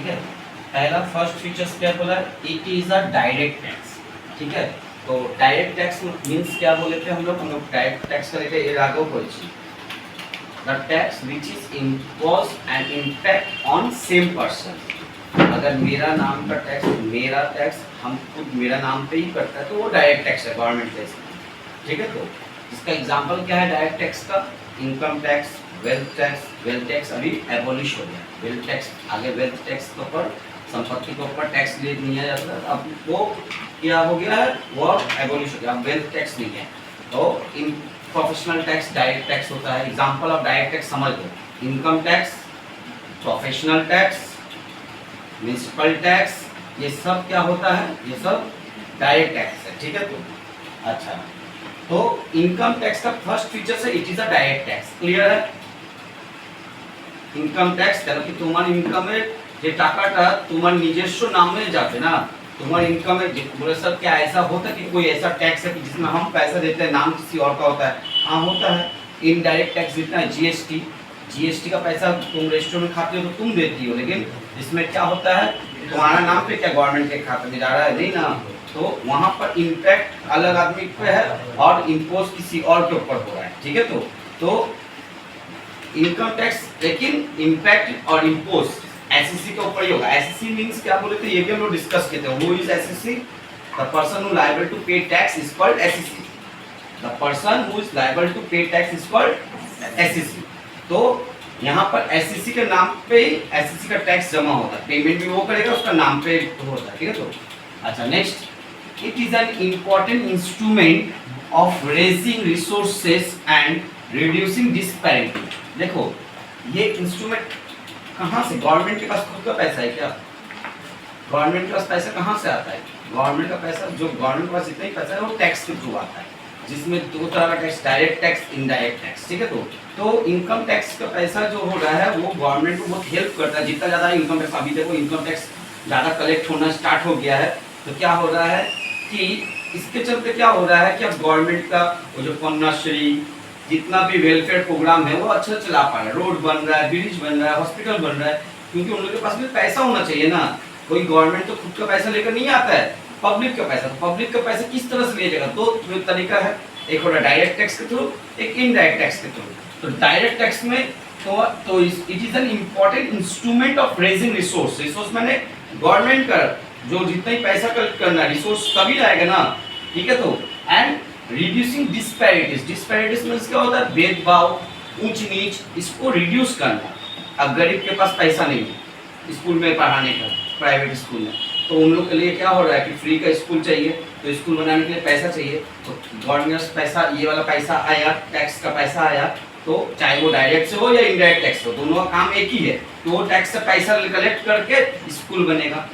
है। पहला first features क्या बोला, it is a direct tax, ठीक है। तो डायरेक्ट टैक्स मीन्स क्या बोले थे हम लोग डायरेक्ट टैक्स का लेते এর আগেও পড়েছি। The tax which is imposed and impact on same person। अगर मेरा नाम का टैक्स, मेरा टैक्स हम खुद मेरा नाम पे ही करता है तो वो डायरेक्ट टैक्स है, गवर्नमेंट टैक्स, ठीक है। तो इसका एग्जांपल क्या है डायरेक्ट टैक्स का, इनकम टैक्स, वेल्थ टैक्स अभी एबॉलिश हो गया। वेल्थ टैक्स आगे वेल्थ टैक्स के ऊपर, संपत्ति के ऊपर टैक्स ले लिया जाता था, अब वो क्या हो गया है, वो एबॉलिश हो गया, अब वेल्थ टैक्स नहीं है। तो इन प्रोफेशनल टैक्स डायरेक्ट टैक्स होता है। एग्जांपल ऑफ डायरेक्ट टैक्स समझ लो, income tax, professional tax, municipal tax, ये सब क्या होता है, ये सब डायरेक्ट टैक्स है, ठीक है। तो अच्छा, तो इनकम टैक्स का फर्स्ट फीचर है it is a direct tax, clear है। ইনকাম ট্যাক্স কেন কি তোমার ইনকামের যে টাকাটা তোমার নিজস্ব নামে যাবে ना, तुम्हारे इनकम में बोले सर क्या ऐसा होता है कि कोई ऐसा टैक्स है कि जिसमें हम पैसा देते हैं नाम किसी और का होता है? हाँ होता है। इनडायरेक्ट टैक्स जितना है जीएसटी का पैसा तुम रेस्टोरेंट में खाते हो तो तुम देती हो, लेकिन इसमें क्या होता है तुम्हारा नाम पे क्या गवर्नमेंट के खाते में जा रहा है, नहीं ना। तो वहाँ पर इम्पैक्ट अलग आदमी पे है और इम्पोज किसी और के ऊपर हो रहा है, ठीक है। तो इनकम टैक्स लेकिन इम्पैक्ट और इम्पोज एसएससी के ऊपर ही होगा। एसएससी मींस क्या बोले थे, ये भी हम लोग डिस्कस किए थे। Who is SSC? The person who liable to pay tax is called SSC. The person who is liable to pay tax is called SSC. तो यहाँ पर एसएससी के नाम पे एसएससी का टैक्स जमा होता है, पेमेंट भी वो करेगा, उसका नाम पे होता है, ठीक है। तो अच्छा next, it is an important instrument of raising resources and reducing disparity. देखो ये इंस्ट्रूमेंट कहाँ से, गवर्नमेंट के पास खुद का पैसा है क्या? गवर्नमेंट के पास पैसा कहाँ से आता है? गवर्नमेंट का पैसा, जो गवर्नमेंट के पास जितना ही पैसा है वो टैक्स के थ्रू आता है, जिसमें दो तरह का tax, direct tax, indirect tax, ठीक है। तो इनकम टैक्स का पैसा जो हो रहा है वो गवर्नमेंट को बहुत हेल्प करता है। जितना ज़्यादा इनकम टैक्स, अभी देखो इनकम टैक्स ज़्यादा कलेक्ट होना स्टार्ट हो गया है, तो क्या हो रहा है कि इसके चलते क्या हो रहा है कि अब गवर्नमेंट का वो जो कन्याश्री, जितना भी वेलफेयर प्रोग्राम है वो अच्छा चला पा रहा है, रोड बन रहा है, ब्रिज बन रहा है, हॉस्पिटल बन रहा है, क्योंकि उन लोगों के पास भी पैसा होना चाहिए ना। कोई गवर्नमेंट तो खुद का पैसा लेकर नहीं आता है, पब्लिक का पैसा। तो पब्लिक का पैसा किस तरह से लिया जाएगा? दो तरीका है, एक हो रहा है डायरेक्ट टैक्स के थ्रू, एक इनडायरेक्ट टैक्स के थ्रू। तो डायरेक्ट टैक्स में तो it is an important instrument of raising resource. Resource मैंने गवर्नमेंट का जो जितना ही पैसा कलेक्ट करना है, रिसोर्स तभी आएगा ना, ठीक है। तो एंड रिड्यूसिंग डिस्पैरिटीज मींस क्या होता है, भेदभाव, ऊंच नीच, इसको रिड्यूस करना। अब गरीब के पास पैसा नहीं है स्कूल में पढ़ाने का, प्राइवेट स्कूल में, तो उन लोग के लिए क्या हो रहा है कि फ्री का स्कूल चाहिए, तो स्कूल बनाने के लिए पैसा चाहिए, तो गवर्नमेंट पैसा, ये वाला पैसा आया, टैक्स का पैसा आया, तो चाहे वो डायरेक्ट से हो या इनडायरेक्ट टैक्स हो, दोनों का काम एक ही है। तो वो टैक्स से पैसा कलेक्ट करके स्कूल बनेगा।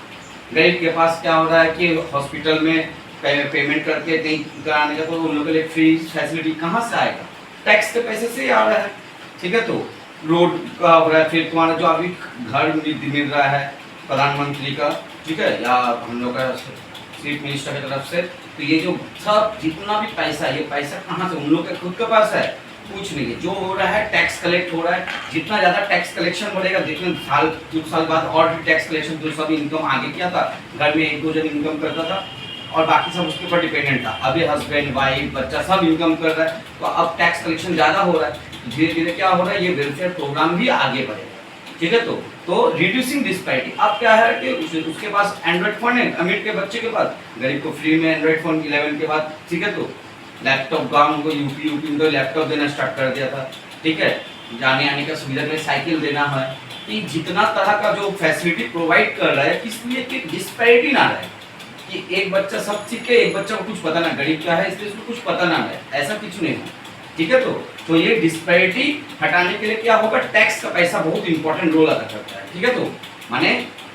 गरीब के पास क्या हो रहा है कि हॉस्पिटल में पेमेंट करके कहीं कराने का, तो उन लोगों के लिए फ्री फैसिलिटी कहाँ से आएगा? टैक्स के पैसे से ही आ रहा है, ठीक है। तो रोड का हो रहा है, फिर तुम्हारा जो अभी घर मिल रहा है प्रधानमंत्री का, ठीक है, या हम लोग का चीफ मिनिस्टर की तरफ से, तो ये जो सब जितना भी पैसा है, ये पैसा कहाँ से, उन लोग के खुद के पास है? कुछ नहीं है। जो हो रहा है टैक्स कलेक्ट हो रहा है, जितना ज़्यादा टैक्स कलेक्शन बढ़ेगा, जितने साल कुछ साल बाद और भी टैक्स कलेक्शन, तो सब इनकम आगे क्या था, घर में 1-2 जन इनकम करता था और बाकी सब उसके ऊपर डिपेंडेंट था। अभी हस्बैंड, वाइफ, बच्चा सब इनकम कर रहा है, तो अब टैक्स कलेक्शन ज़्यादा हो रहा है, धीरे धीरे क्या हो रहा है, ये वेलफेयर प्रोग्राम भी आगे बढ़ेगा, ठीक है। तो रिड्यूसिंग डिस्पैरिटी। अब क्या है कि उसके पास एंड्रॉइड फ़ोन है, अमीर के बच्चे के पास, गरीब को फ्री में एंड्रॉइड फ़ोन 11 के बाद, ठीक है। तो लैपटॉप गाँव को यूपी में लैपटॉप देना स्टार्ट कर दिया था, ठीक है। जाने आने का सुविधा के लिए साइकिल देना है, कि जितना तरह का जो फैसिलिटी प्रोवाइड कर रहा है, इसलिए कि डिस्पैरिटी ना रहे कि एक बच्चा सब सीखे, एक बच्चा को कुछ पता ना, गरीब क्या है इसलिए उसको कुछ पता ना है, ऐसा कुछ नहीं है, ठीक है। तो ये डिस्पैरिटी हटाने के लिए क्या होगा, टैक्स का पैसा बहुत इंपॉर्टेंट रोल अदा करता है, ठीक है। तो माने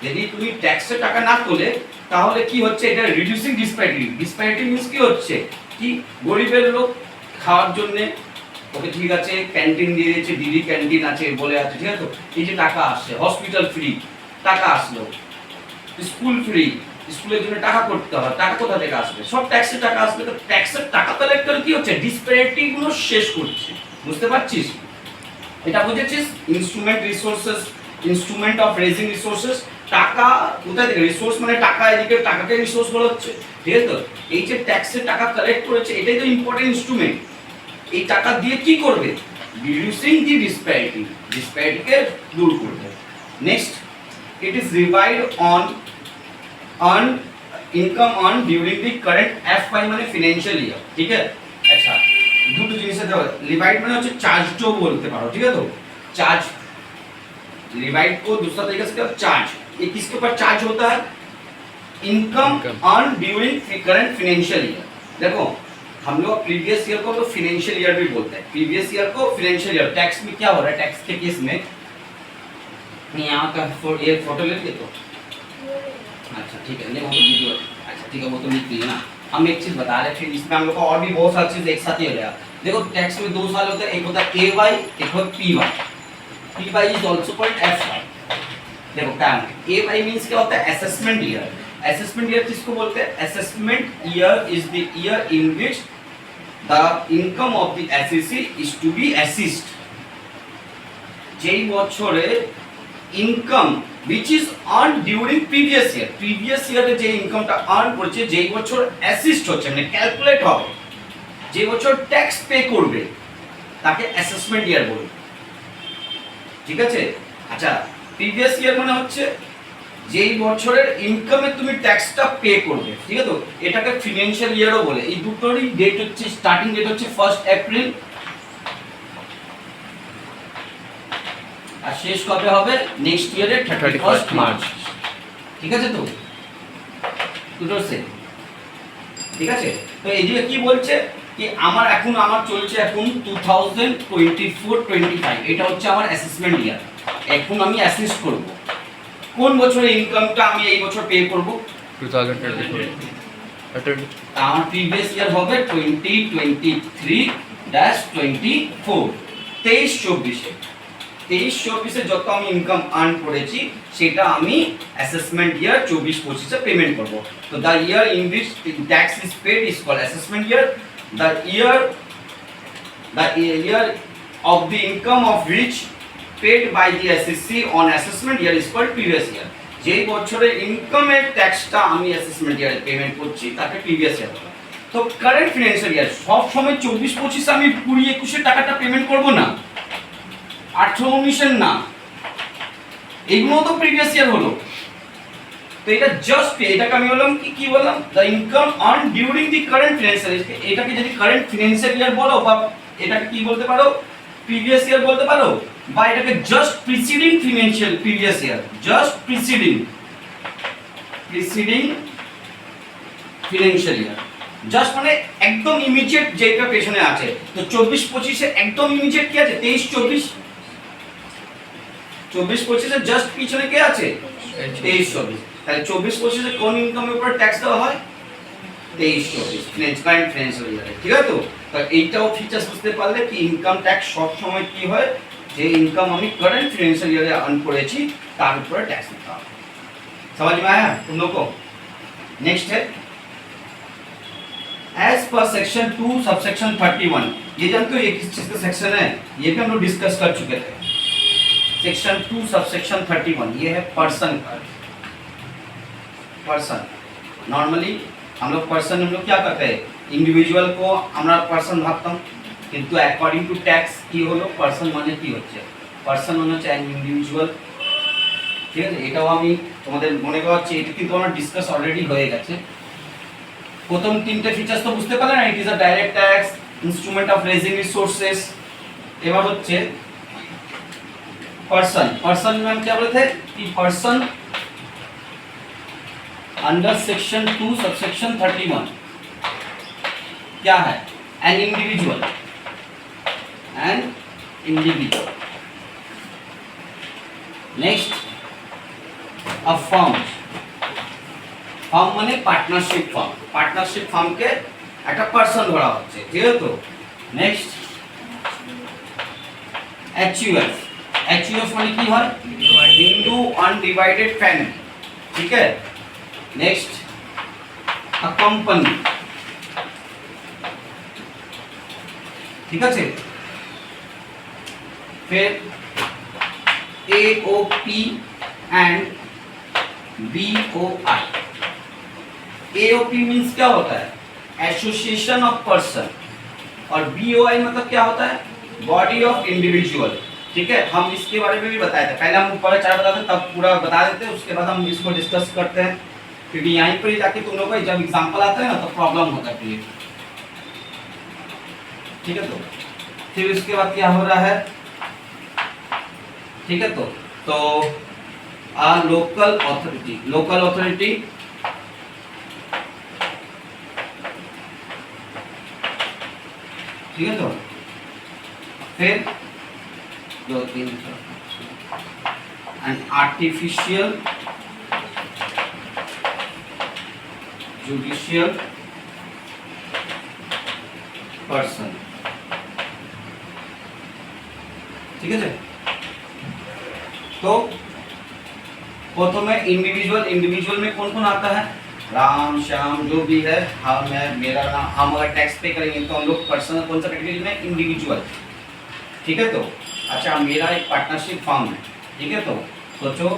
यदि তুমি ট্যাক্সে টাকা না তোলে তাহলে কি হচ্ছে, এটা রিডিউসিং ডিসপ্যারিটি মিন্স কি হচ্ছে কি, গরিবের লোক খাওয়ার জন্য ওকে ঠিক আছে ক্যান্টিন দিয়ে দিয়েছে, দিদি ক্যান্টিন আছে বলে আছে, ঠিক আছে। তো এই যে টাকা আসছে, হসপিটাল ফ্রি টাকা আসলো, স্কুল ফ্রি, স্কুলের জন্য টাকা করতে হবে, টাকা কোথা থেকে আসবে, সব ট্যাক্সের টাকা আসবে। তো ট্যাক্সের টাকা কালেক্ট করে কি হচ্ছে, ডিসপ্যারিটি গুলো শেষ করছে, বুঝতে পারছিস? এটা বুঝেছিস? ইনস্ট্রুমেন্ট অফ রেজিং রিসোর্সেস টাকা কোথায় থেকে রিসোর্স মানে টাকা, এদিকে টাকাকে রিসোর্স বলা হচ্ছে, ঠিক আছে? তো এই যে ট্যাক্সের টাকা কালেক্ট করেছে এটাই তো ইম্পর্টেন্ট ইনস্ট্রুমেন্ট। এই টাকা দিয়ে কি করবে? রিডিউসিং দি ডিসপ্যারিটি, ডিসপ্যারিটিকে দূর করবে। Next, it is levied on earned income earned during the current FY মানে ফিনান্সিয়াল ইয়ার, ঠিক আছে? আচ্ছা, দুটো জিনিস আছে, রিভাইড মানে হচ্ছে চার্জও বলতে পারো, ঠিক है? तो चार्ज रिवाइड को दूसरा तरीका से क्या चार्ज, ये किसके ऊपर चार्ज होता है? Income earned during current financial year. देखो हम लोग प्रीवियस ईयर को तो फाइनेंशियल ईयर भी बोलते हैं, प्रीवियस ईयर को फाइनेंशियल ईयर। टैक्स में क्या हो रहा है? टैक्स के केस में यहाँ का ये फोटो लेके तो अच्छा ठीक है, नहीं वो तो वीडियो, अच्छा ठीक है वो तो लिख लिया ना। हम एक चीज बता रहे थे, इसमें हम लोग को और भी बहुत सारी चीज एक साथ ही हो गया। देखो टैक्स में दो साल होते हैं, एक होता है AY, एक होता है PY। PY is also called FY। देखो क्या है, AY मींस क्या होता है? Assessment year. असेसमेंट ईयर किसको बोलते हैं? Assessment year is the year in which the income of the assessee is to be assessed. যেই বছরে income which is earned during previous year, previous year এ যে ইনকামটা আর্ন করেছে যেই বছর অ্যাসিস্ট হচ্ছে মানে ক্যালকুলেট হবে, যে বছর ট্যাক্স পে করবে তাকে অ্যাসেসমেন্ট ইয়ার বলে, ঠিক আছে? আচ্ছা, প্রিভিয়াস ইয়ার মানে হচ্ছে যেই বছরের ইনকামে তুমি ট্যাক্সটা পে করবে, ঠিক আছে? তো এটাকে ফিনান্সিয়াল ইয়ারও বলে। এই দুটোরই ডেট হচ্ছে, স্টার্টিং ডেট হচ্ছে 1 এপ্রিল আর শেষ কবে হবে? নেক্সট ইয়ারের 31 মার্চ, ঠিক আছে? তো দুটো সেম, ঠিক আছে? তো এইদিকে কি বলছে কি আমার এখন আমার চলছে এখন 2024-25, এটা হচ্ছে আমার অ্যাসেসমেন্ট ইয়ার। এখন আমি অ্যাসেস করব কোন বছরের ইনকামটা আমি এই বছর পে করব 2024 আমার প্রিভিয়াস ইয়ার হবে 2023-24 23-24 23-24 যত আমি ইনকাম আর্ন করেছি সেটা আমি অ্যাসেসমেন্ট ইয়ার 24-25 এ পেমেন্ট করব। তো the year in which tax is paid is called assessment year. The year of the income of which paid by the SSC on assessment year is called previous year। যেই বছরের ইনকামের ট্যাক্সটা আমি assessment ইয়ারে payment করছি তাকে previous year বলে। তো current financial year সব সময় 24-25 আমি 20-21 টাকাটা পেমেন্ট করব না, 18-19 না, এগুলো তো প্রিভিয়াস ইয়ার হলো। তো এটা জাস্ট এটাকে আমি বললাম কি বললাম? The income earn during the current financial year. এটাকে যদি কারেন্ট ফিনান্সিয়াল ইয়ার বলো বা এটাকে কি বলতে পারো? প্রিভিয়াস ইয়ার বলতে পারো, বা এটাকে just preceding financial previous year, just preceding financial year. Just মানে একদম ইমিডিয়েট যেটা পেছনে আছে। তো 24-25 এ একদম ইমিডিয়েট কি আছে? 23-24। 24-25 এ জাস্ট পিছনে কে আছে? 23-24। তাহলে 24-25 এ কোন ইনকামের উপর ট্যাক্স দেওয়া হয়? 23-24 কারেন্ট ফিনান্সিয়াল ইয়ারে, ঠিক আছে? তো এইটাও ফিচার্স বুঝতে পারলে কি ইনকাম ট্যাক্স সব সময় কি হয়, যে ইনকাম আমি কারেন্ট ফিনান্সিয়াল ইয়ারে আর্ন করেছি তার উপরে ট্যাক্স দিতে হবে। समझ में आया तुम लोग को? नेक्स्ट है एज पर सेक्शन 2 सबसेक्शन 31। ये जानते हो ये किस चीज का सेक्शन है? ये भी हम लोग डिस्कस कर चुके थे। सेक्शन 2 सबसेक्शन 31 ये है पर्सन का। पर्सन नॉर्मली हम लोग क्या करते हैं? इंडिविजुअल को আমরা পারসন ভাবতাম, কিন্তু অ্যাকর্ডিং টু ট্যাক্স কি হলো? পারসন মানে কি হচ্ছে? পারসন মানে হচ্ছে অ্যান ইন্ডিভিজুয়াল, ঠিক আছে? এটাও আমি তোমাদের মনে করাচ্ছি, এটা কিন্তু আমার ডিসকাস অলরেডি হয়ে গেছে। প্রথম তিনটে ফিচার্স তো বুঝতে পারলে না? It is a direct tax, instrument of raising resources. এবার হচ্ছে पर्सन। पर्सन में हम क्या बोले थे कि पर्सन अंडर सेक्शन 2 सबसेक्शन 31 क्या है? An individual, an individual. Next a firm. Firm माने पार्टनारशिप फर्म। पार्टनारशिप फर्म के একটা পারসন ধরা হচ্ছে, ঠিক আছে? তো নেক্সট HUF। HUF মানে কি হয়? হিন্দু আনডিভাইডেড ফ্যামিলি, ঠিক है? नेक्स्ट अ कंपनी, ठीक আছে? फिर AOP and BOI। AOP means क्या होता है? एसोसिएशन ऑफ पर्सन, और BOI मतलब क्या होता है? Body of individual. ठीक है, हम इसके बारे में भी बताए थे, पहले हम ऊपर 4 बताते तब पूरा बता देते हैं, उसके बाद हम इसको डिस्कस करते हैं, क्योंकि यहीं पर ही जाके तुम लोगों का जब एग्जांपल आता है ना तो प्रॉब्लम होता है। ठीक है, तो फिर उसके बाद क्या हो रहा है? ठीक है, तो लोकल अथॉरिटी, लोकल अथॉरिटी ठीक है, तो फिर 2 3 एंड आर्टिफिशियल जुडिशियल पर्सन। ठीक है, तो प्रथम इंडिविजुअल, इंडिविजुअल में कौन कौन आता है? राम श्याम जो भी है, हम है, मेरा नाम, हम अगर टैक्स पे करेंगे तो हम लोग पर्सनल कौन सा कैटेगरी में? इंडिविजुअल। ठीक है, तो अच्छा मेरा एक पार्टनरशिप फॉर्म है। ठीक है, तो सोचो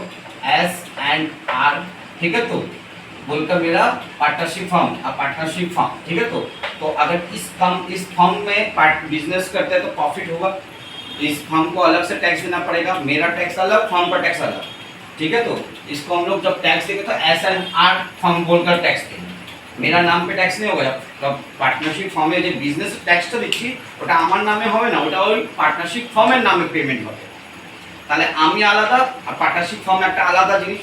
S&R। ठीक है, तो बोलकर मेरा पार्टनरशिप फॉर्म, पार्टनरशिप फॉर्म। ठीक है, तो अगर इस फॉर्म में बिजनेस करते हैं तो प्रॉफिट होगा, इस फॉर्म को अलग से टैक्स देना पड़ेगा, मेरा टैक्स अलग, फॉर्म पर टैक्स अलग। ठीक है, तो इसको हम लोग जब टैक्स देंगे तो S&R फॉर्म बोलकर टैक्स देंगे, मेरा नाम पे टैक्स नहीं होगा। जब पार्टनरशिप फॉर्मे जो बिजनेस टैक्सটা দিচ্ছি ওটা আমার নামে হবে না, ওটা ওই পার্টনারশিপ ফর্মের নামে পেমেন্ট হবে। তাহলে আমি আলাদা আর পার্টনারশিপ ফর্ম একটা আলাদা জিনিস,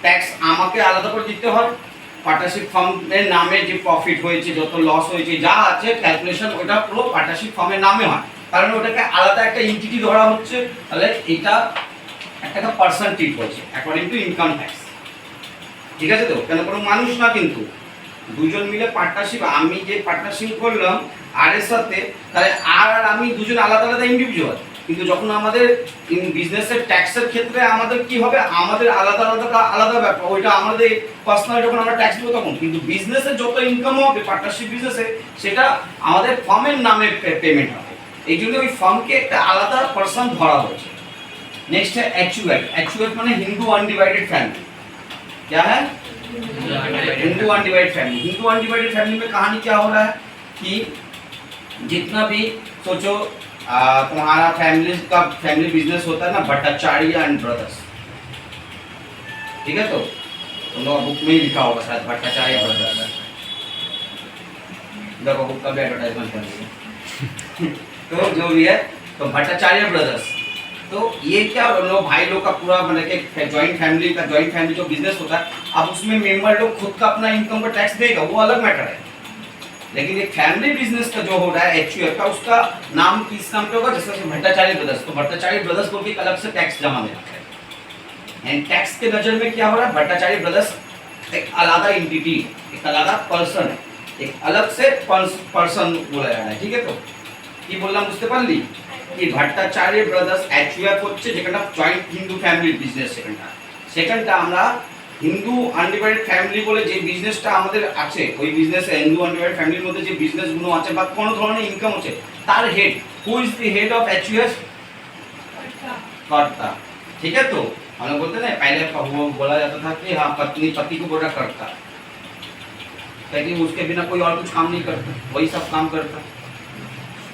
ট্যাক্স আমাকে আলাদা করে দিতে হয়। পার্টনারশিপ ফর্মের নামে যে প্রফিট হয়েছে, যত লস হয়েছে, যা আছে ক্যালকুলেশন ওটা পুরো পার্টনারশিপ ফর্মের নামে হয়, কারণ ওটাকে আলাদা একটা এন্টিটি ধরা হচ্ছে। তাহলে এটা একটা পার্সন ট্রিট হচ্ছে অ্যাকর্ডিং টু ইনকাম ট্যাক্স। ঠিক আছে, তো কেন কোনো মানুষ না, কিন্তু দুজন মিলে পার্টনারশিপ, আমি যে পার্টনারশিপ করলাম আর এর সাথে, তাহলে আর আমি দুজন আলাদা আলাদা ইন্ডিভিজুয়াল, কিন্তু যখন আমাদের বিজনেসের ট্যাক্সের ক্ষেত্রে আমাদের কি হবে? আমাদের আলাদা আলাদা আলাদা ব্যাপার, ওইটা আমাদের পার্সোনাল যখন আমরা ট্যাক্স দেবো তখন, কিন্তু বিজনেসের যত ইনকাম হবে পার্টনারশিপ বিজনেসে সেটা আমাদের ফার্মের নামে পেমেন্ট হবে। এই জন্য ওই ফার্মকে একটা আলাদা পার্সন ধরা হয়েছে। नेक्स्ट है HUF। HUF माने हिंदू अनडिवाइडेड फैमिली। क्या है? Hindu undivided family. Hindu undivided family में कहानी क्या हो रहा है कि जितना भी सोचो तुम्हारा फैमिली बिजनेस होता है ना, भट्टाचार्य एंड ब्रदर्स। ठीक है, तो तुम लोग बुक में ही लिखा होगा शायद भट्टाचार्य ब्रदर्स, देखो बुक का भी एडवर्टाइजमेंट कर दिया। तो जो भी है, तो भट्टाचार्य ब्रदर्स, तो ये क्या लोग भाई लोग का पूरा मतलब कि जॉइंट फैमिली जो बिजनेस होता है, अब उसमें मेंबर लोग खुद का अपना इनकम का टैक्स देगा, वो अलग मैटर है। लेकिन ये फैमिली बिजनेस का जो हो रहा है HUF का, उसका नाम किस नाम पे होगा? जैसे भट्टाचार्य ब्रदर्स, तो भट्टाचार्य ब्रदर्स को भी अलग से टैक्स जमा देना है। एंड टैक्स के नजर में क्या हो रहा है? भट्टाचार्य ब्रदर्स एक अलग एंटिटी, एक अलग पर्सन है, एक अलग से पर्सन बोला जा रहा है। ठीक है, तो ये बोलना बुझते पारली कि भट्टाचार्य ब्रदर्स HUF হচ্ছে যেটা জয়েন্ট হিন্দু ফ্যামিলি বিজনেস। সেকেন্ডটা আমরা হিন্দু আনডিভাইডেড ফ্যামিলি বলে যে বিজনেসটা আমাদের আছে, ওই বিজনেসে হিন্দু আনডিভাইডেড ফ্যামিলির মধ্যে যে বিজনেসগুলো আছে বা কোনো ধরনের ইনকাম হচ্ছে, তার head, who is the head of HUF? कर्ता। ठीक है, तो हम लोग बोलते हैं पहले बोला जाता था कि हाँ पति को बोला कर्ता, क्योंकि उसके बिना कोई और कुछ काम नहीं करता, वही सब काम करता,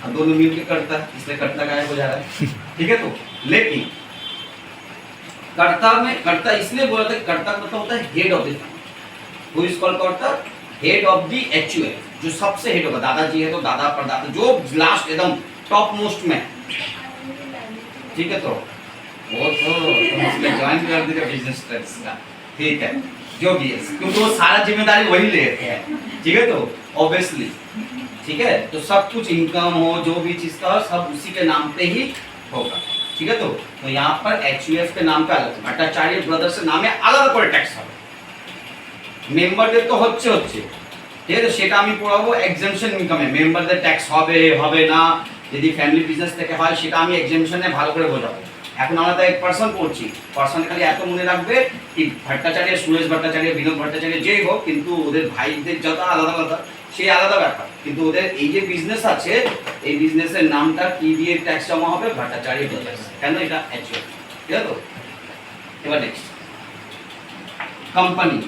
अब दोनों मिल के करता है, इसलिए कर्ता गायब हो जा रहा है। ठीक है, तो लेकिन कर्ता में कर्ता इसलिए बोला था, कर्ता मतलब होता है head of the family, who is called कर्ता? हेड ऑफ द HUF, जो सबसे हेड होगा। दादाजी है तो दादा परदादा, जो लास्ट एकदम टॉप मोस्ट में। ठीक है, तो वो तो ज्वाइन कर देगा बिजनेस टैक्स का। ठीक है, जो भी है, क्योंकि वो सारा जिम्मेदारी वही लेते हैं। ठीक है, तो ऑब्वियसली ठीक है, तो सब कुछ इनकम हो, जो भी चीज का सब उसी के नाम पे ही होगा। ठीक है, तो यहाँ पर HUF के नाम पे अलग, भट्टाचार्य ब्रदर्स नाम है अलग করে ট্যাক্স হবে, মেম্বারদের তো হচ্ছে। ঠিক আছে, সেটা আমি পড়াবো এক্সাম্পশন ইনকামে, মেম্বারদের ট্যাক্স হবে হবে না, যদি ফ্যামিলি বিজনেস থেকে হয় সেটা আমি এক্সাম্পশনে ভালো করে বোঝাবো। এখন আমরা তো এক পার্সন পড়ছি, পার্সন খালি এত মনে রাখবে কি ভট্টাচার্য, সুরেশ ভট্টাচার্য, বিনোদ ভট্টাচার্য যেই হোক, কিন্তু ওদের ভাইদের যত আলাদা আলাদা সেই আলাদা ব্যাপার, কিন্তু ওদের এই যে বিজনেস আছে, এই বিজনেসের নামটা কি দিয়ে ট্যাক্স জমা হবে? ভট্টাচার্য ব্রাদার্স। কেন? এটা HUF। ঠিক আছে, তো এবার নেক্সট कंपनी,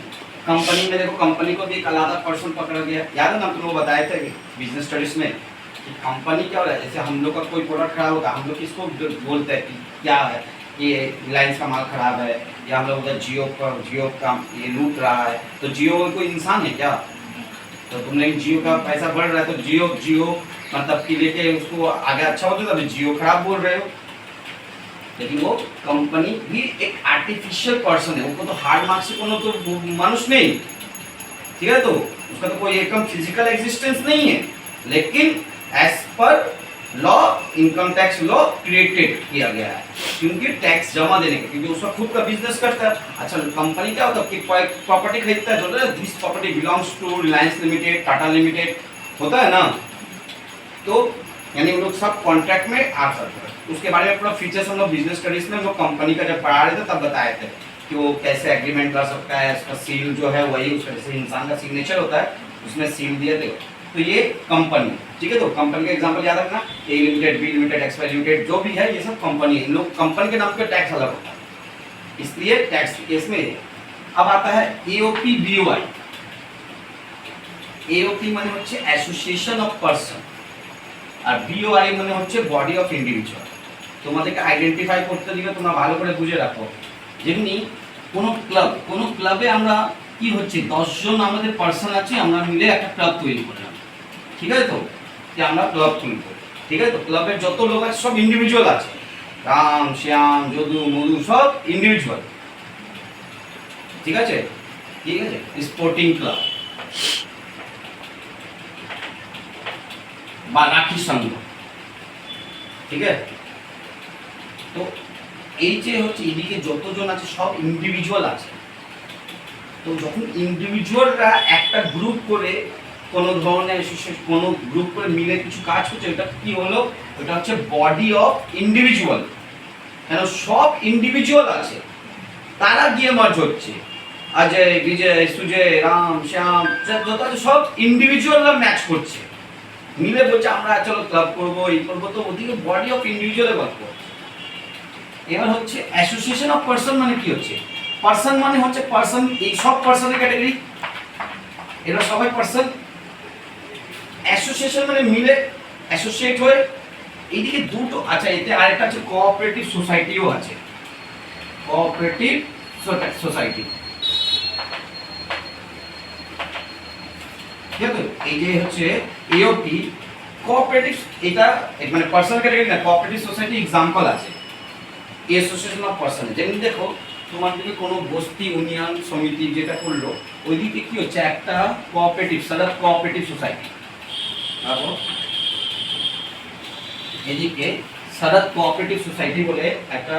कंपनी में देखो कंपनी को भी एक अलग पर्सन पकड़ा गया, याद है ना तुम लोग बताए थे बिजनेस स्टडीज में कि कंपनी क्या हो रहा है। जैसे हम लोग का कोई प्रोडक्ट खराब होता है, हम लोग किसको बोलते हैं कि क्या है, ये रिलायंस का माल खराब है, या हम लोग उधर जियो का ये लूट रहा है, तो जियो कोई इंसान है क्या? तो तुमने जियो का पैसा बढ़ रहा है तो जियो जियो मतलब कि लेके उसको आगे अच्छा होता है, तभी जियो खराब बोल रहे हो। लेकिन वो कंपनी भी एक आर्टिफिशियल पर्सन है, उनको तो हार्ड मार्क्स से कोनो तो मनुष्य नहीं, ठीक है, तो उसका तो कोई एकदम फिजिकल एग्जिस्टेंस नहीं है, लेकिन as per law income tax law created किया गया है, क्योंकि टैक्स जमा देने का, क्योंकि उसका खुद का बिजनेस करता है। अच्छा कंपनी क्या होता है कि प्रॉपर्टी खरीदता है तो this property belongs to Reliance limited, Tata limited होता है ना, तो यानी वो लोग सब कॉन्ट्रैक्ट में आ सकते हैं। उसके बारे में पूरा फीचर्स हम लोग बिजनेस स्टडीज में हम लोग कंपनी का जब पढ़ा रहे थे तब बताए थे कि वो कैसे एग्रीमेंट कर सकता है, उसका सील जो है वही उसका जैसे इंसान का सिग्नेचर होता है उसमें सील दिए थे। तो ये कंपनी, ठीक है, तो कंपनी का एग्जांपल याद रखना, A limited, B limited, X Y limited, जो भी है ये सब कंपनी है। इन लोग कंपनी के नाम पे टैक्स अलग होता है, इसलिए टैक्स केस में। अब आता है एओपी बीओआई। एओपी মানে হচ্ছে অ্যাসোসিয়েশন অফ পারসন, আর বিওআই মানে হচ্ছে বডি অফ ইন্ডিভিজুয়াল। তোমাদেরকে আইডেন্টিফাই করতে দিবে, তোমরা ভালো করে বুঝে রাখো। যেমনি কোনো ক্লাবে আমরা কি হচ্ছে 10 জন আমাদের পার্সন আছে, আমরা মিলে একটা ক্লাব তৈরি করলাম, ঠিক আছে, তো যে আমরা ক্লাব তৈরি করি, ঠিক আছে, তো ক্লাবের যত লোক আছে সব ইন্ডিভিজুয়াল আছে, রাম শ্যাম যদু মধু সব ইন্ডিভিজুয়াল, ঠিক আছে, ঠিক আছে। স্পোর্টিং ক্লাব বা রাখি সংঘ, ঠিক আছে, তো এই যে হচ্ছে এদিকে যতজন আছে সব ইন্ডিভিজুয়াল আছে। তো যখন ইন্ডিভিজুয়ালরা একটা গ্রুপ করে কোনো ধরনের কোনো গ্রুপ করে মিলে কিছু কাজ করছে, এটা কি হলো, ওটা হচ্ছে বডি অফ ইন্ডিভিজুয়াল। কেন সব ইন্ডিভিজুয়াল আছে, তারা গিয়ে মার্জ হচ্ছে, অজয় বিজয় সুজয় রাম শ্যাম যত আছে সব ইন্ডিভিজুয়ালরা ম্যাচ করছে, মিলে বলছে আমরা চলো ক্লাব করবো এই করবো, তো ওদিকে বডি অফ ইন্ডিভিজুয়ালের গল্প। এবার হচ্ছে অ্যাসোসিয়েশন অফ পারসন মানে কি হচ্ছে, পারসন মানে হচ্ছে পারসন, এই সব পারসনের ক্যাটাগরি, এরা সবাই পারসন। অ্যাসোসিয়েশন মানে মিলে অ্যাসোসিয়েট হয়ে, এইদিকে দুটো, আচ্ছা এতে আরেকটা আছে কোঅপারেটিভ সোসাইটিও আছে, কোঅপারেটিভ সোসাইটি, ঠিক আছে। এই যে হচ্ছে এওপি কোঅপারেটিভ, এটা মানে পার্সোনাল ক্যাটাগরি না, কোঅপারেটিভ সোসাইটি এক্সাম্পল আছে অ্যাসোসিয়েশন অফ পারসন। যেমন দেখো তোমার দিকে কোনো বস্তি ইউনিয়ন সমিতি যেটা করলো, ওইদিকে কি হচ্ছে একটা কোঅপারেটিভ, সারা কোঅপারেটিভ সোসাইটি, দেখো এদিকে সারাত কোঅপারেটিভ সোসাইটি বলে একটা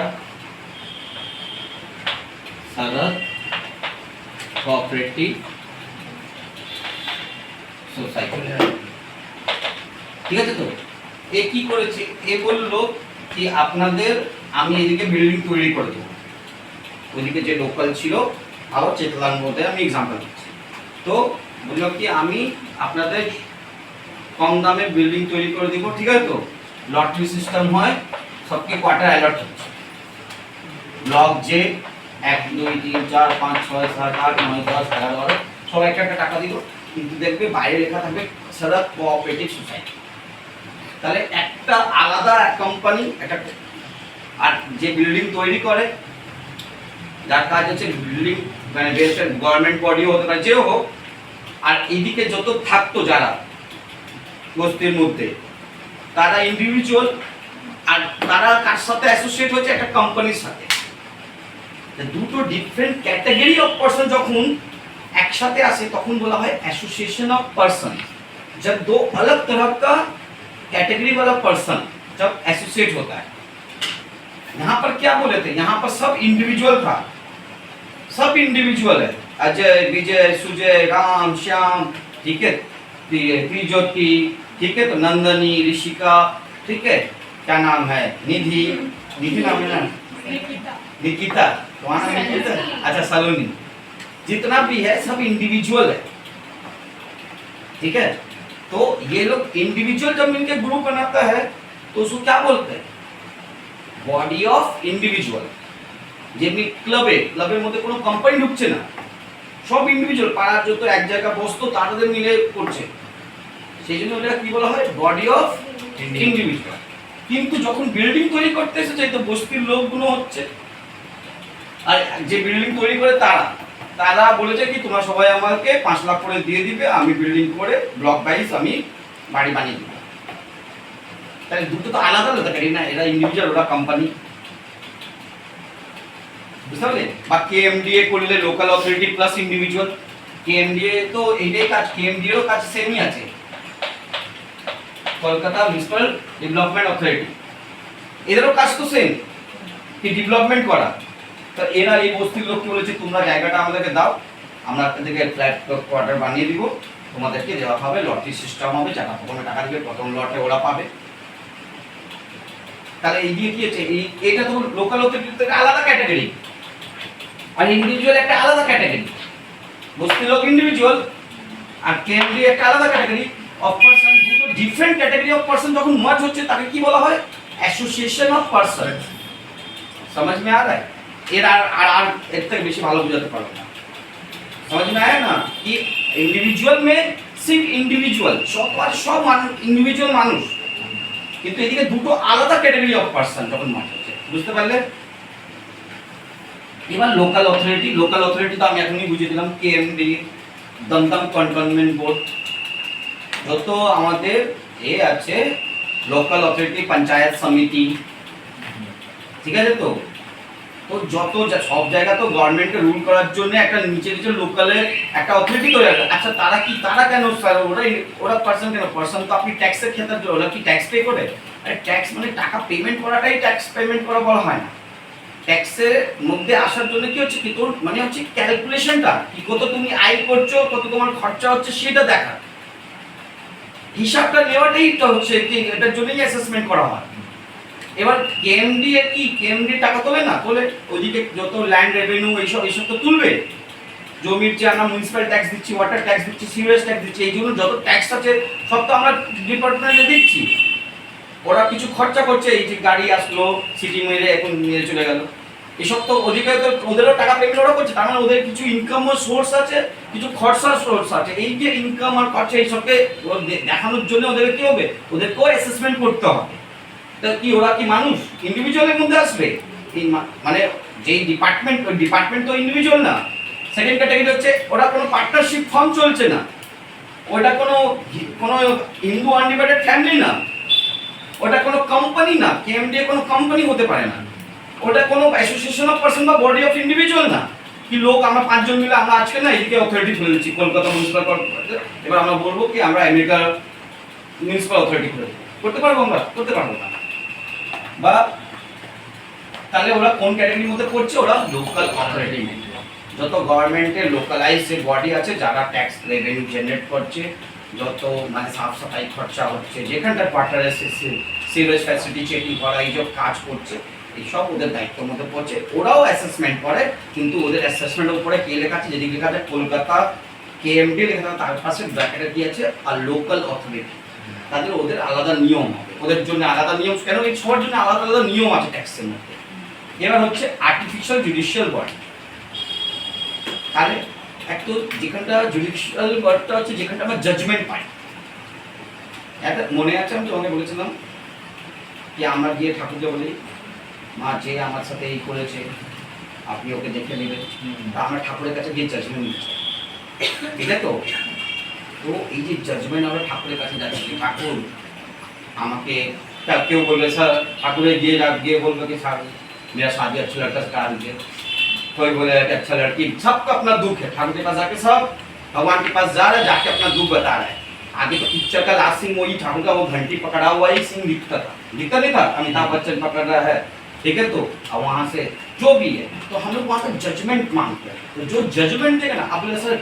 সারাত কোঅপারেটিভ সোসাইটি, ঠিক আছে। তো এ কি করেছে, এ বললো কি আপনাদের আমি এদিকে বিল্ডিং তৈরি করে দেবো, ওইদিকে যে লোকাল ছিল আবার চেতলান বলতে আমি এক্সাম্পল দিচ্ছি, তো বললো কি আমি আপনাদের কম দামে বিল্ডিং তৈরি করে দিব, ঠিক আছে, তো লটারি সিস্টেম হয়, সবকে কোয়ার্টার অ্যালট হচ্ছে, ব্লক যে 1 2 3 4 5 6 7 8 9 10 11 12 সবাই একটা টাকা দিব, কিন্তু দেখবে বাইরে লেখা থাকবে সারা কোঅপারেটিভ সোসাইটি। তাহলে একটা আলাদা কোম্পানি, একটা আর যে বিল্ডিং তৈরি করে যার কাজ হচ্ছে বিল্ডিং মানে গভর্নমেন্ট বডিও হতে পারে, যেও হোক, আর এইদিকে যত থাকতো যারা বস্তির মধ্যে তারা ইন্ডিভিজুয়াল, আর তারা কার সাথে অ্যাসোসিয়েট হচ্ছে একটা কোম্পানির সাথে। দুটো ডিফারেন্ট ক্যাটাগরি অফ পারসন যখন একসাথে আসে তখন বলা হয় एसोसिएशन ऑफ पर्सन। जब दो अलग तरह का कैटेगरी वाला पर्सन जब एसोसिएट होता है, यहाँ पर क्या बोले थे, यहाँ पर सब इंडिविजुअल था, सब इंडिविजुअल है, अजय विजय सुजय राम श्याम, ठीक है, त्रिज्योति, ठीक है, तो नंदनी ऋषिका, ठीक है, क्या नाम है, निधि, निधि नाम है ना, निकिता, तुम्हारा नाम निकिता, अच्छा सलोनी, जितना भी है सब इंडिविजुअल है, ठीक है। तो ये लोग इंडिविजुअल जब मिलकर ग्रुप बनाता है तो उसको क्या बोलते हैं, बॉडी ऑफ इंडिविजुअल। যেমনি ক্লাবের মধ্যে কোনো কোম্পানি ঢুকছে না, সব ইন্ডিভিজুয়াল, পাড়ার যত এক জায়গায় বসতো তাদের মিলে করছে, সেই জন্য ওটা কি বলা হয়, বডি অফ ইন্ডিভিজুয়াল। কিন্তু যখন বিল্ডিং তৈরি করতে এসেছে তো বস্তির লোকগুলো হচ্ছে, আর যে বিল্ডিং তৈরি করে তারা বলেছে কি তোমরা সবাই আমাকে 5 লাখ করে দিয়ে দিবে, আমি বিল্ডিং করে ব্লক ওয়াইজ আমি বাড়ি বানিয়ে দিব। তাহলে দুটো তো আলাদা আলাদা ক্যাটাগরি না, এরা ইন্ডিভিজুয়াল ওরা কোম্পানি, বুঝতে পারলে? বা কেএমডিএ করলে local authority plus individual, KMDA তো এইটাই কাজ, কেএমডিএর কাজ সেমই আছে, কলকাতা মিউনিসিপাল ডেভেলপমেন্ট অথরিটি, এদেরও কাজ তো সেম, কি ডেভেলপমেন্ট করা। তো এরা এই বস্তির লোককে বলেছে তোমরা জায়গাটা আমাদেরকে দাও, আমরা আপনাদেরকে ফ্ল্যাট কোয়ার্টার বানিয়ে দিব, তোমাদেরকে দেওয়া হবে, লটারি সিস্টেম হবে, যারা প্রথমে টাকা দিবে প্রথম লটে ওরা পাবে। তাহলে এই দিয়ে কি হচ্ছে, এইটা তো লোকাল অথরিটি থেকে আলাদা ক্যাটাগরি, আর ইন্ডিভিজুয়াল একটা আলাদা ক্যাটাগরি, বস্তির লোক ইন্ডিভিজুয়াল আর কেন্দ্রীয় একটা আলাদা ক্যাটাগরি অফ পারসন, দুটো ডিফারেন্ট ক্যাটাগরি অফ পারসন যখন মার্জ হচ্ছে তাকে কি বলা হয়, অ্যাসোসিয়েশন অফ পারসন। समझ में आ रहा है? এর আর এর থেকে বেশি ভালো বোঝাতে পারবো না। समझ में आया ना कि इंडिविजुअल में सिर्फ इंडिविजुअल সব মানুষ ইন্ডিভিজুয়াল মানুষ, কিন্তু এদিকে দুটো আলাদা ক্যাটাগরি অফ পারসন যখন মার্জ হচ্ছে, বুঝতে পারলে? এবার লোকাল অথরিটি তো আমি এখনই বুঝিয়ে দিলাম, কেএমডি দমদম ক্যান্টনমেন্ট বোর্ড, যত আমাদের এ আছে লোকাল অথরিটি পঞ্চায়েত সমিতি, ঠিক আছে? তো যত সব জায়গা তো গভর্নমেন্টকে রুল করার জন্য একটা নিচে লোকালের একটা অথরিটি তৈরি হবে। আচ্ছা তারা কেন স্যার, ওরা পার্সন কেন? পার্সন তো আপনি ট্যাক্সের ক্ষেত্রে, ওরা কি ট্যাক্স পে করে? আরে ট্যাক্স মানে টাকা পেমেন্ট করাটাই ট্যাক্স পেমেন্ট করা বলা হয় না। ট্যাক্সের মধ্যে আসার জন্য কি হচ্ছে, কি তোর মানে হচ্ছে ক্যালকুলেশনটা কি, কত তুমি আয় করছো, কত তোমার খরচা হচ্ছে সেটা দেখা, হিসাবটা নেওয়াটাই তো হচ্ছে কি, এটার জন্যই অ্যাসেসমেন্ট করা হয়। এবার কেএমডি এর কি, কেএমডি টাকা তোলে না, তোলে ওইদিকে যত ল্যান্ড রেভিনিউ এইসব তো তুলবে, জমির যে আমরা মিউনিসিপাল ট্যাক্স দিচ্ছি, ওয়াটার ট্যাক্স দিচ্ছি, সিওয়েজ ট্যাক্স দিচ্ছি, এই জন্য যত ট্যাক্স আছে সব তো আমরা ডিপার্টমেন্টে দিচ্ছি। ওরা কিছু খরচা করছে, এই যে গাড়ি আসলো সিটি মেরে এখন নিয়ে চলে গেল, এসব তো ওদিকে তো ওদেরও টাকা পেমেন্ট ওরা করছে, তার মানে ওদের কিছু ইনকামের সোর্স আছে, কিছু খরচার সোর্স আছে। এই যে ইনকাম আর খরচা এইসবকে দেখানোর জন্য ওদের কি হবে, ওদেরকেও অ্যাসেসমেন্ট করতে হবে। তা কি ওরা কি মানুষ ইন্ডিভিজুয়ালের মধ্যে আসবে? মানে যেই ডিপার্টমেন্ট, ওই ডিপার্টমেন্ট তো ইন্ডিভিজুয়াল না। সেকেন্ড ক্যাটাগরি হচ্ছে ওরা কোনো পার্টনারশিপ ফার্ম চলছে না, ওটা কোনো হিন্দু আনডিভাইডেড ফ্যামিলি না, ওটা কোনো কোম্পানি না, কেএমডি কোনো কোম্পানি হতে পারে না, ওটা কোনো অ্যাসোসিয়েশন অফ পারসন বা বডি অফ ইন্ডিভিজুয়াল না। কি লোক আমরা 5 জন মিলে আমরা আজকে না এদিকে অথরিটি খুলে দিচ্ছি কলকাতা মিউনিসিপাল কর্পোরেশন, এবার আমরা বলবো কি আমরা আমেরিকার মিউনিসিপাল অথরিটি খুলে করতে পারবো? আমরা করতে পারবো না। বা তাহলে ওরা কোন ক্যাটাগরির মধ্যে পড়ছে? ওরা লোকাল অথরিটি। যত গভর্নমেন্টের লোকালাইজ যে বডি আছে যারা ট্যাক্স রেভিনিউ জেনারেট করছে, যত মানে সাফ সাফাই খরচা হচ্ছে, যেখানটার পার্টনার সিভেজ ফ্যাসিলিটি চেকিং করা, এই সব কাজ করছে, এইসব ওদের দায়িত্বের মধ্যে পড়ছে। ওরাও অ্যাসেসমেন্ট করে, কিন্তু ওদের অ্যাসেসমেন্টের উপরে কে লেখা আছে, যেদিকে লেখা আছে কলকাতা কেএমডি লেখা আছে, তার পাশে ব্র্যাকেটে কি আছে আর লোকাল অথরিটি, তাদের ওদের আলাদা নিয়ম হবে, ওদের জন্য আলাদা নিয়ম। কেন? এই সবার জন্য আলাদা আলাদা নিয়ম আছে ট্যাক্সের মধ্যে। এবার হচ্ছে আর্টিফিশিয়াল জুডিশিয়াল বডি। তাহলে একটু যেখানটা জুডিশিয়াল বডিটা হচ্ছে যেখানটা আমরা জাজমেন্ট পাই। একটা মনে আছে আমি তোমাকে বলেছিলাম কি আমরা গিয়ে ঠাকুরকে বলি মা যে আমার সাথে এই করেছে আপনি ওকে দেখে নেবেন, তা আমরা ঠাকুরের কাছে গিয়ে জাজমেন্ট নিচ্ছি, ঠিক আছে? তো এই যে জাজমেন্ট আমরা ঠাকুরের কাছে যাচ্ছি, ঠাকুর আমাকে, কেউ বলবে স্যার ঠাকুরে गए बोल के सर मेरा शादी अच्छा लड़का से करा दीजिए, कोई बोले अच्छा लड़की, सबका अपना दुख है, ठाकुर के पास जाके सब भगवान के पास जा रहा है, जाके अपना दुख बता रहा है। आगे तो पिक्चर का लास्ट सीन वही ठाकुर का वो घंटी पकड़ा हुआ ही सीन दिखता नहीं था, अमिताभ बच्चन पकड़ रहा है, ठीक है? तो अब वहाँ से जो भी है तो हम लोग वहाँ का जजमेंट मांगते हैं। तो जो जजमेंट देगा ना, आप बोले सर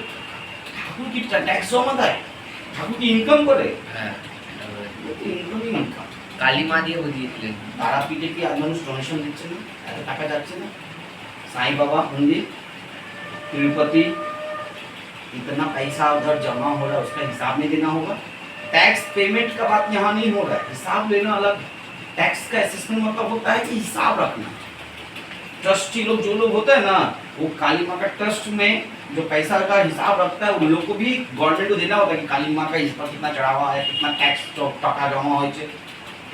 ठाकुर की टैक्स जमा है, ठाकुर की इनकम करे, ইনকাম কালী মা দিয়ে দিয়েছিলেন, তারাপীঠে কি আর মানুষ ডোনেশন দিচ্ছে না, এত টাকা যাচ্ছে না, साईं बाबा मंदिर तिरुपति इतना पैसा उधर जमा हो रहा है, उसका हिसाब नहीं देना होगा। टैक्स पेमेंट का बात यहाँ नहीं हो रहा है, हिसाब लेना अलग। टैक्स का असेसमेंट मतलब होता है कि हिसाब रखना। ट्रस्टी लोग जो लोग होते हैं ना, वो काली माँ का ट्रस्ट में जो पैसा का हिसाब रखता है उन लोग को भी गवर्नमेंट को देना होता है कि काली माँ का इस पर कितना चढ़ावा है, कितना टैक्स টাকা জমা হয়েছে।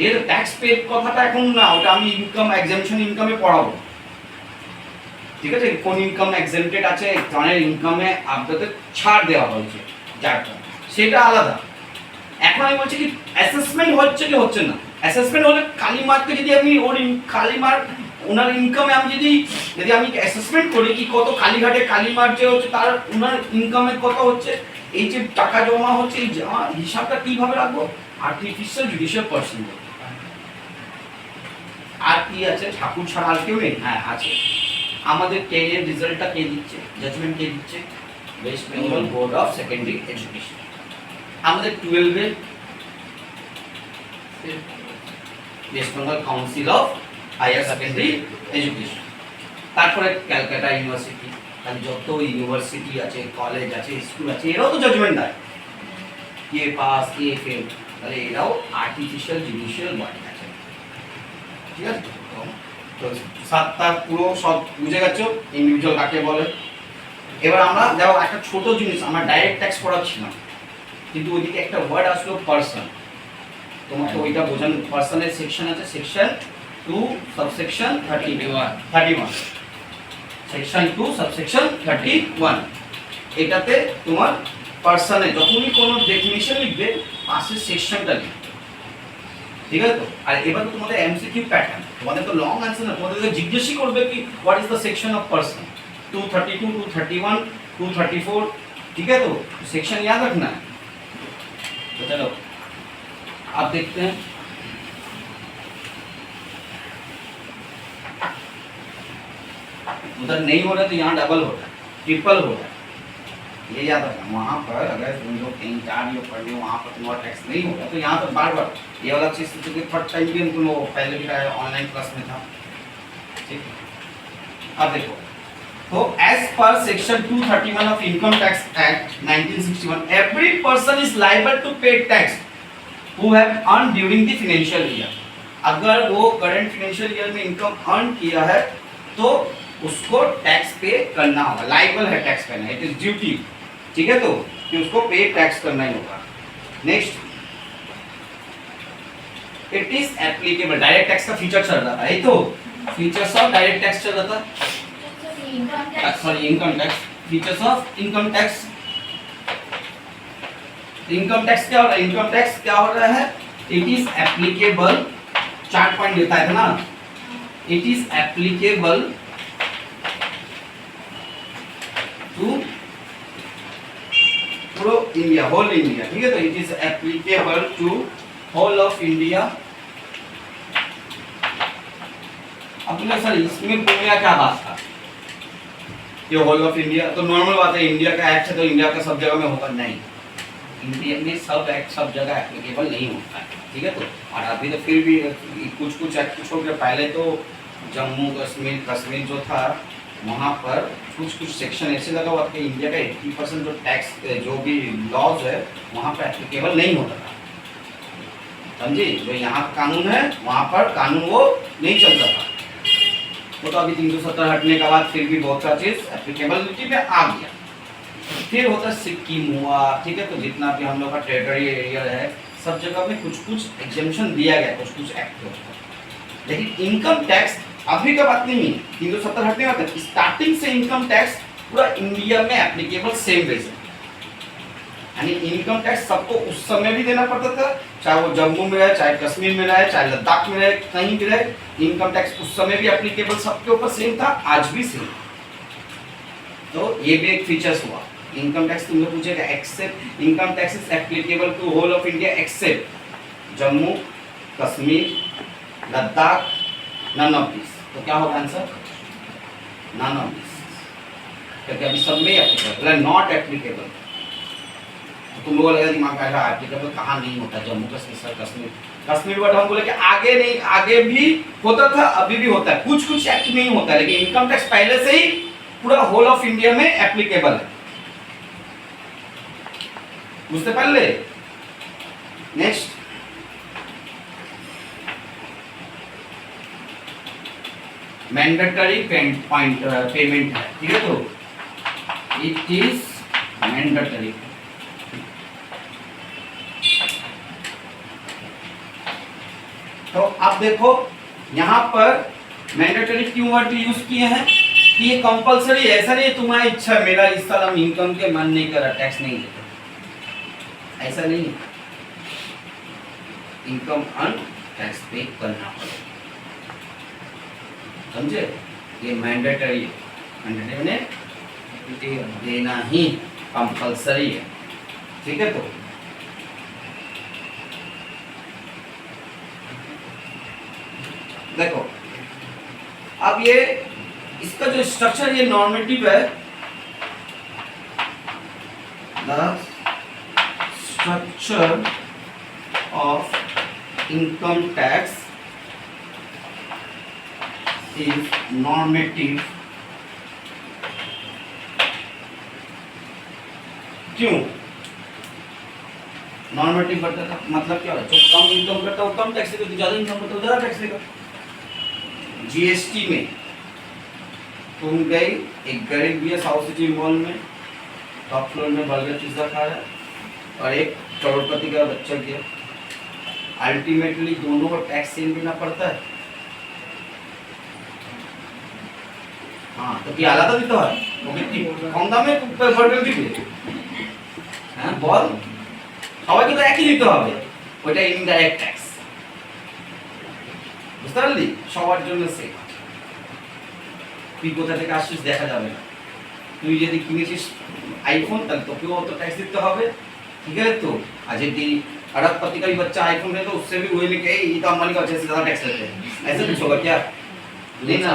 এর ট্যাক্স পে কথাটা এখন না, ওটা আমি ইনকাম এক্সাম্পশন ইনকামে পড়াবো, ঠিক আছে? কোন ইনকাম এক্সাম্পটেড আছে, জনের ইনকামে আপনাদের ছাড় দেওয়া হয়েছে যারটা, সেটা আলাদা। এখন আমি বলছি কি অ্যাসেসমেন্ট হচ্ছে কি হচ্ছে না। অ্যাসেসমেন্ট হলে কালিমারকে যদি আমি ওর কালিমার ওনার ইনকামে আমি যদি আমি অ্যাসেসমেন্ট করি কি কত কালীঘাটে কালিমার যে হচ্ছে তার ওনার ইনকামে কত হচ্ছে, এই যে টাকা জমা হচ্ছে এই হিসাবটা কিভাবে রাখবো? Artificial judicial person. আর কি আছে? ঠাকুর ছাড়া আর কেউ নেই? হ্যাঁ আছে। আমাদের ক্যারিয়ার রেজাল্টটা কে দিচ্ছে, জাজমেন্ট কে দিচ্ছে? West Bengal board of secondary education. আমাদের 12 এ West Bengal council of higher secondary education. তারপরে ক্যালকাটা ইউনিভার্সিটি, তাহলে যত ইউনিভার্সিটি আছে, কলেজ আছে, স্কুল আছে, এরাও তো জাজমেন্ট দেয়, কে পাস কে ফেল, তাহলে এরাও আর্টিফিশিয়াল জুডিশিয়াল বডি আছে, ঠিক আছে? তো সাতটা পুরো সব বুঝে গেছো ইন্ডিভিজুয়াল কাকে বলে। এবার আমরা দেখো একটা ছোট জিনিস, আমরা ডাইরেক্ট ট্যাক্স পড়াচ্ছিলাম কিন্তু ওইদিকে একটা ওয়ার্ড আসলো পার্সন, তোমাকে ওইটা বোঝানো। পার্সনের সেকশন আছে, সেকশন 2 সাবসেকশন 31 সেকশন 2 সাবসেকশন 31। এটাতে তোমার পার্সনে যখনই কোনো ডেফিনিশন লিখবে পাশের সেকশনটা লিখবে, ঠিক আছে তো? আর এবার তো তোমাদের এমসিকিউ প্যাটার্ন, তোমাদের তো লং আনসার না, তোমাদের জিজ্ঞেসই করবে কি what is the section of person, 232 231 234, ठीक है? तो सेक्शन याद रखना है। तो चलो आप देखते हैं, उधर नहीं हो रहा तो यहाँ डबल हो रहा है, ट्रिपल हो रहा है, ये याद रखना। वहाँ पर अगर तुम लोग 3-4 लोग पढ़ रहे हो, वहाँ पर तुम्हारा टैक्स नहीं हो रहा तो यहाँ पर बार बार ये वाला चीज़ क्योंकि फर्स्ट टाइम भी तुम लोग पहले भी ऑनलाइन क्लास में था, ठीक है? अब देखो, तो as per section 231 of Income Tax Act 1961, every person is liable to pay tax who have earned during the financial year। अगर वो करंट फाइनेंशियल ईयर में इनकम अर्न किया है तो उसको टैक्स पे करना होगा, लाइबल है टैक्स करना, इट इज ड्यूटी, ठीक है? तो कि उसको पे टैक्स करना ही होगा। Next, it is applicable, direct tax का फीचर चल रहा था, यही तो फीचर्स ऑफ डायरेक्ट टैक्स चल रहा था, sorry income tax, features of income tax. Income tax क्या हो रहा है? इनकम टैक्स क्या हो रहा है? इट इज एप्लीकेबल, 4 पॉइंट देता है ना, इट इज एप्लीकेबल टू पूरा इंडिया, होल इंडिया, ठीक है? तो it is applicable to whole of India. अब सर इसमें बोलने क्या बात था, ये होल ऑफ इंडिया तो नॉर्मल बात है, इंडिया का एक्ट है तो इंडिया का सब जगह में होगा, नहीं, इंडिया में सब एक्ट सब जगह एप्लीकेबल नहीं होता है, ठीक है? तो और अभी तो फिर भी कुछ एक्ट छोड़ के पहले तो जम्मू कश्मीर जो था वहाँ पर कुछ सेक्शन ऐसे लगा हुआ कि इंडिया का 80% जो टैक्स जो भी लॉज है वहाँ पर एप्लीकेबल नहीं होता था, समझे? जो यहाँ का कानून है वहाँ पर कानून वो नहीं चलता था, वो तो अभी 370 हटने के बाद फिर भी बहुत सा चीज़ एप्लीकेबिलिटी में आ गया। फिर होता सिक्किम हुआ, ठीक है? तो जितना भी हम लोग का टेरिटरी एरिया है सब जगह में कुछ एग्जेम्पशन दिया गया, कुछ एक्ट होता है। लेकिन इनकम टैक्स अभी का बात नहीं है, 370 हटने का बात, स्टार्टिंग से इनकम टैक्स पूरा इंडिया में एप्लीकेबल सेम वे से, यानी इनकम टैक्स सबको उस समय भी देना पड़ता था, चाहे वो जम्मू में रहे, चाहे कश्मीर में रहे, चाहे लद्दाख में रहे, कहीं भी रहे, इनकम टैक्स उस समय भी एप्लीकेबल सबके ऊपर सेम था, आज भी सेम। तो ये भी एक फीचर्स हुआ। इनकम टैक्स तुम लोग पूछेगा, except income tax is applicable to whole of India except Jammu Kashmir Ladakh, none of this. तो क्या होगा आंसर? नन ऑफ दिस, क्योंकि अभी सब में एप्लीकेबल, नॉट एप्लीकेबल। तुम लोगों को लगा दिमाग में आएगा एप्लीकेबल कहाँ नहीं होता, जम्मू कश्मीर सर कश्मीर बट हम बोले कि आगे नहीं, आगे भी होता था अभी भी होता है, कुछ एक्ट नहीं होता है, लेकिन इनकम टैक्स पहले से ही पूरा होल ऑफ इंडिया में एप्लीकेबल है, बुझते पारले? नेक्स्ट, मैंडेटरी पेमेंट है, ठीक है। तो इट इज मैंडेटरी। तो आप देखो यहाँ पर मैंडेटरी क्यों वर्ड यूज किए हैं कि ये कंपलसरी, ऐसा नहीं तुम्हारी इच्छा मेरा इस साल हम इनकम के मन नहीं करा टैक्स नहीं देते, ऐसा नहीं। इनकम अन टैक्स पे करना पड़ेगा, समझे। ये मैंडेटरी है, मैंडेटरी ने देना ही कंपलसरी है, ठीक है। तो देखो अब ये इसका जो स्ट्रक्चर ये नॉर्मेटिव है, the structure of income tax is normative. क्यों नॉर्मेटिव मतलब क्या है? जो कम इनकम करता है वो कम टैक्स देगा, जो ज्यादा इनकम करता है वो ज्यादा टैक्स देगा। जीएसटी में तुम गए, एक गरीब भी है साउथ सिटी मॉल में टॉप फ्लोर में बर्गर पिज्जा खा रहा है, और एक करोड़पति का बच्चा गया, अल्टीमेटली दोनों को टैक्स सेम देना पड़ता है। हाँ तो क्या आलादा दिता है কম দামে বার্গার দিবে, হ্যাঁ বল, সবাইকে তো একই দিতে হবে, ওইটা ইনডাইরেক্ট ট্যাক্স, বুঝতে পারলি, সবার জন্য সেম। তুই কোথা থেকে আসছিস দেখা যাবে না, তুই যদি কিনেছিস आईफोन तक তোকেও তো टैक्स দিতে হবে, ठीक है। तो आज यदि अरबपति का भी बच्चा आईफोन है तो उससे भी वही लेके ये तो अंबानी का बच्चे से ज्यादा टैक्स लेते हैं, ऐसा कुछ होगा क्या? लेना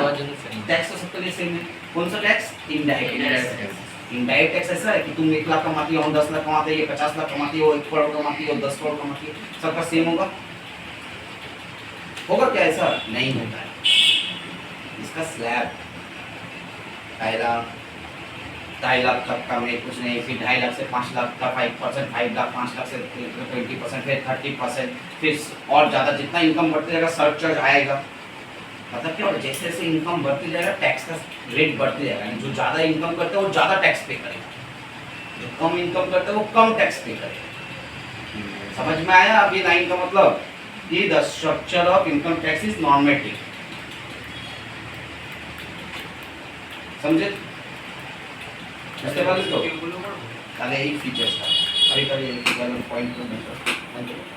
टैक्स तो सबके लिए सेम है। कौन सा tax? Indirect tax. Indirect tax ऐसा है कि तुम 1 लाख कमाती हो, हम 10 लाख कमाते हैं, ये 50 लाख कमाती हो, 1 करोड़ कमाती हो, 10 करोड़ कमाती है, सबका सेम होगा? होगा क्या? ऐसा नहीं होता है। इसका स्लैब 2.5 लाख तक का में कुछ नहीं, फिर 2.5 लाख से 5 लाख का 5%, 5 लाख 5 लाख से 20%, फिर 30%, फिर और ज़्यादा जितना इनकम बढ़ते जाएगा सरचार्ज आएगा। मतलब क्या होगा, जैसे जैसे इनकम बढ़ती जाएगा टैक्स का रेट बढ़ते जाएगा, जो ज़्यादा इनकम करता है वो ज़्यादा टैक्स पे करेगा, जो कम इनकम करता है वो कम टैक्स पे करेगा। समझ में आया अब ये लाइन का मतलब? ये the structure of income tax is normative, समझे? বুঝতে পারলি তো? তাহলে এই ফিচারটা, আরে পয়েন্ট